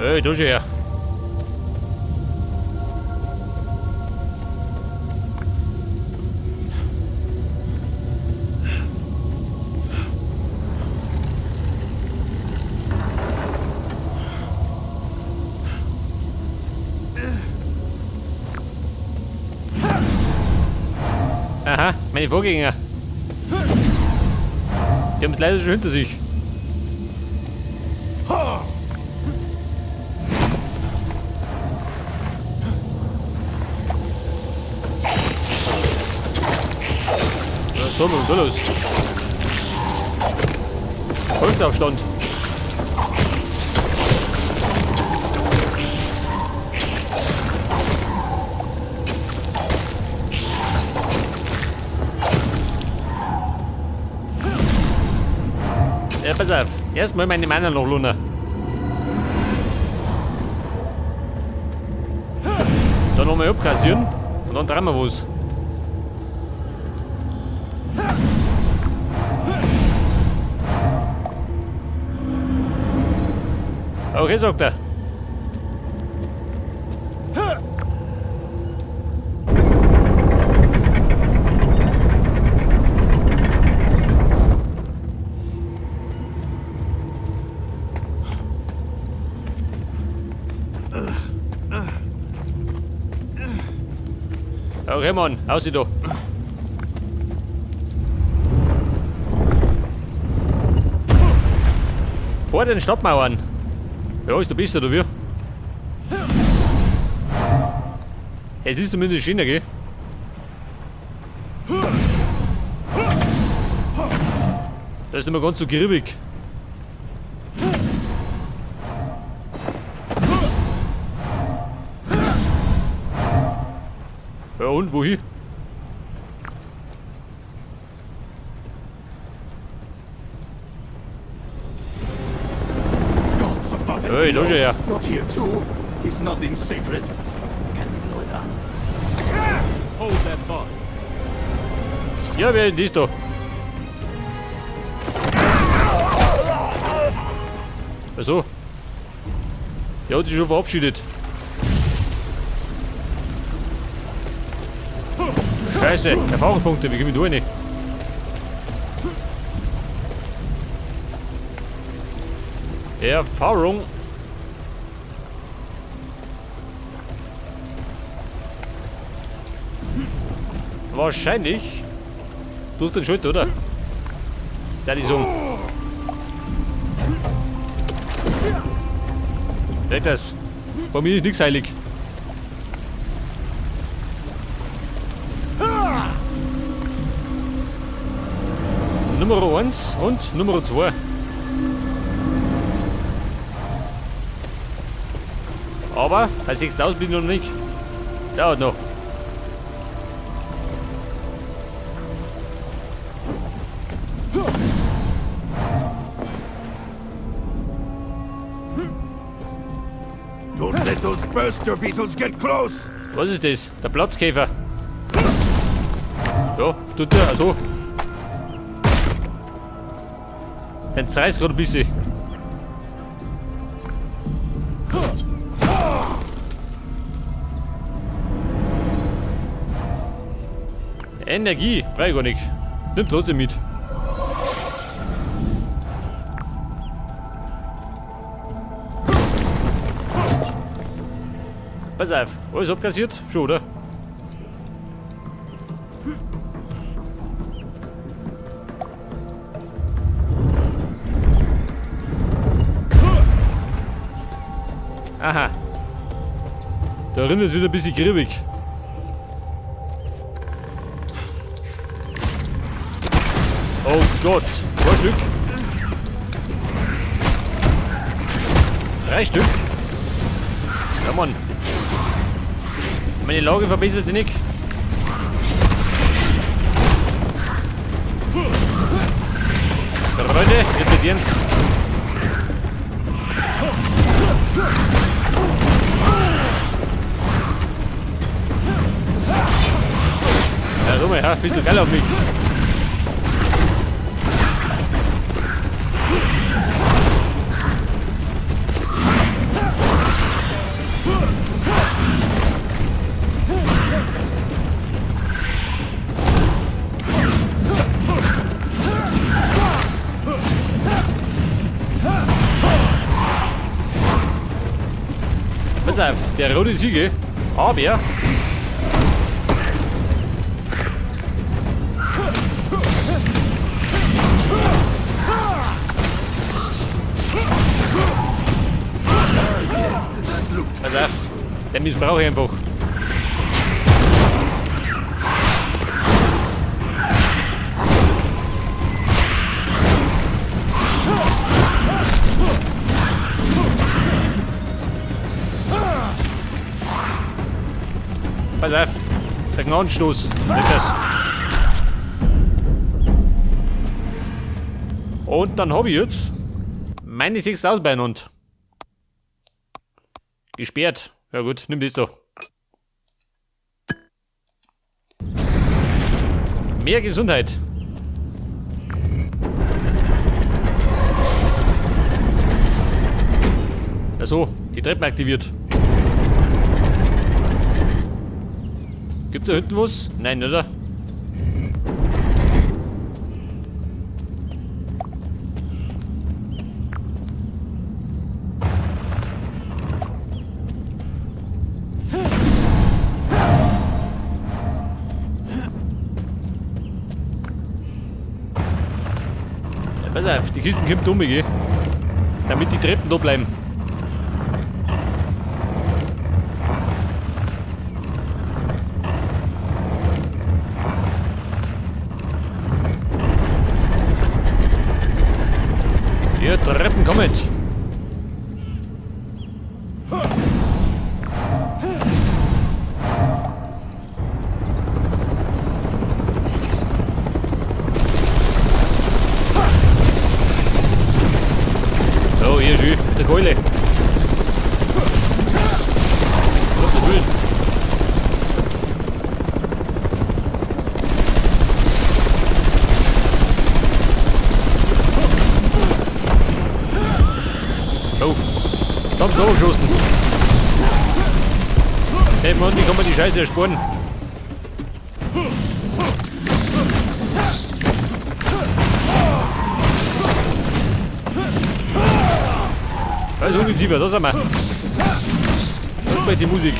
Hey, du schon her. Aha, meine Vorgänger. Die haben es leider schon hinter sich. Was soll man da los? Volksaufstand. Ja, pass auf. Erstmal meine Männer noch Luna. Dann nochmal abkassieren und dann drehen wir was. Okay, sagt er. Okay, Mann, aus da. Vor den Stadtmauern. Ja, ist der Beste, oder wie? Es ist zumindest schöner, gell? Das ist nicht mehr ganz so griebig. Ja, und wohin? Hey, da schon her. Not here too. Is nothing sacred. Can we know that? Hold that thought. Ja, wer ist das da? Also. Der hat sich schon verabschiedet. Scheiße, Erfahrungspunkte, wie komme ich da rein? Erfahrung. Wahrscheinlich durch den Schulter, oder? Der ist um. Seht das? Bei mir ist nichts heilig. Nummer 1 und Nummer 2. Aber bei 6000 bin ich noch nicht. Dauert noch. Don't let those burster beetles get close. Was ist das? Der Platzkäfer. Ja, tut der, also. Den zerreißt gerade ein bisschen. Energie, brauche ich gar nicht. Nimm trotzdem mit. Pass auf, alles abkassiert? Schon, oder? Aha. Da drin ist wieder ein bisschen griebig. Oh Gott, 2 Stück. 3 Stück. Ja, Mann. Meine Lage verbessert sich nicht. Leute, jetzt mit Ernst. Ja, Rummel, ja, bist du geil auf mich? auf, der rote Siege. Aber... Pass auf, den missbrauche ich einfach. Pass auf, der Gnadenstoß. Und dann habe ich jetzt meine 6 Ausbeine und gesperrt. Ja gut, nimm das doch. Mehr Gesundheit. Achso, die Treppe aktiviert. Gibt da hinten was? Nein, oder? Pass auf, die Kisten kommt um, gell? Damit die Treppen da bleiben. Ja, Treppen kommen. So, hier schön, mit der Keule. Gottes Willen. Oh, da haben sie geschossen. Hey Mann, wie kann man die Scheiße ersparen? Da ist ungeziefer, da sind wir. Da spielt die Musik.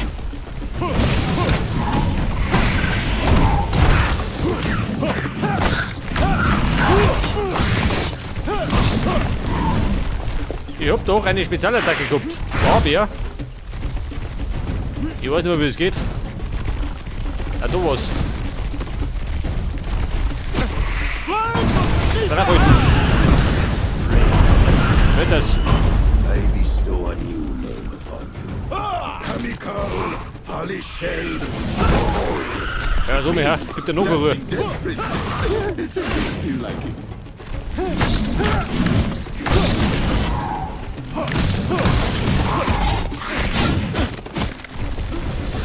Ich hab doch eine Spezialattacke gehabt. Aber ja. Ich weiß nicht mehr, wie es geht. Ah, da was. Drauf halten. Hört das. I bestow a new name upon you. Kamikal Halishel. Ja, so mehr. Gibt ja noch eine Ruhe. You like it?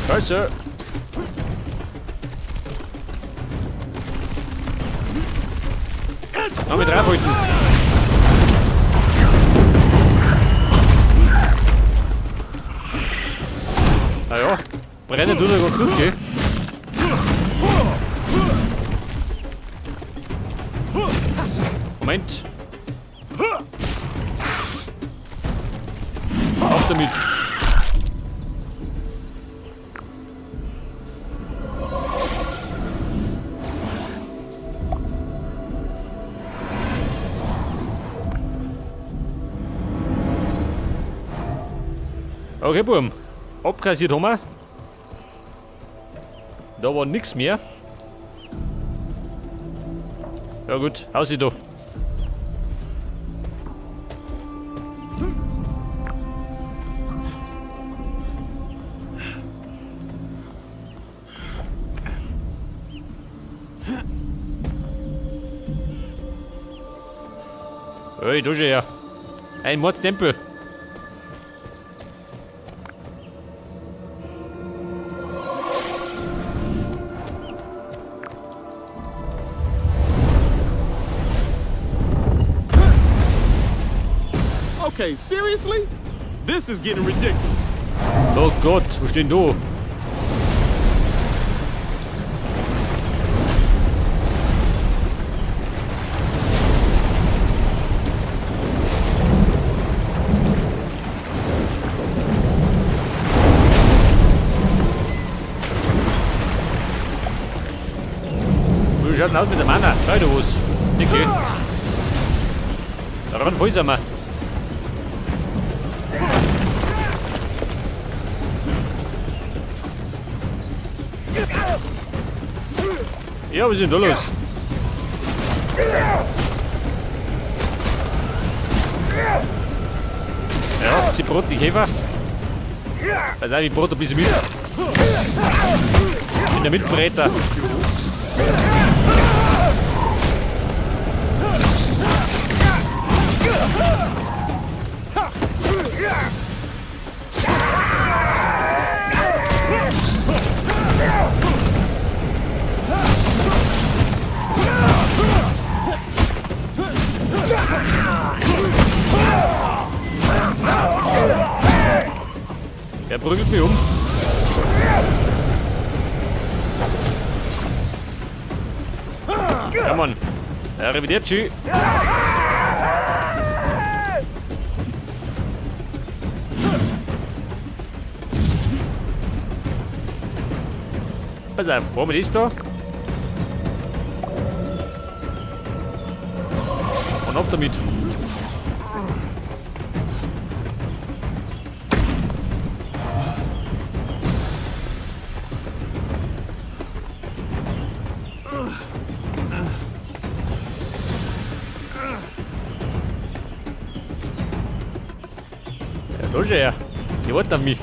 Scheiße. Noch mit draufhalten. Naja, brennen tut er ganz gut, gell? Moment. Auf damit. Okay, Buben. Abkassiert haben wir. Da war nichts mehr. Ja gut, haus ich da. Hey, du ja. Ein Mordstempel. Okay, seriously? This is getting ridiculous. Oh Gott, wo stehen du? schaut denn aus mit der Mana? Schau du was. Okay. Daran voll sind wir. Ja, was ist denn da los? Ja, sie brot die Käfer. Pass auf, ich brot ein bisschen mit. Ich bin der Mitbräter. Er prügelt mich um. Ja, Mann. Arrivederci. Pass auf, brauchen wir das da? Und ab damit. Ja, da ist er. Die wartet auf mich.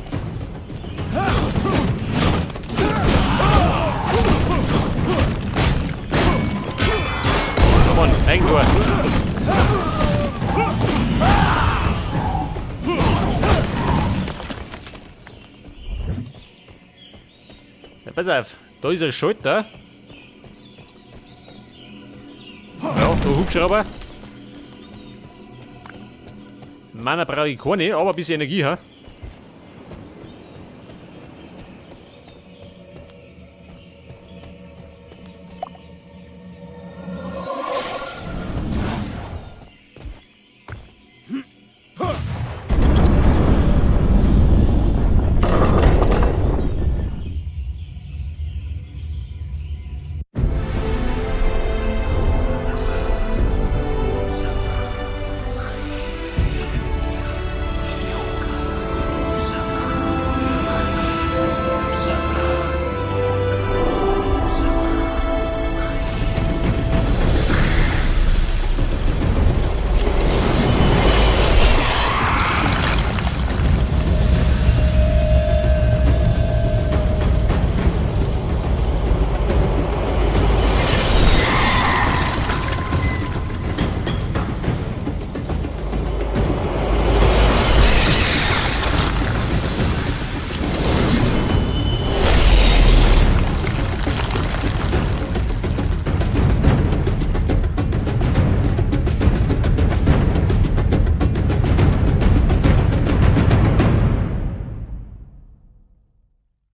Komm on, Eigentor. Ja, pass auf, da ist ein Schalter. Ja, der Hubschrauber. Mana brauche ich keine, aber ein bisschen Energie, ha?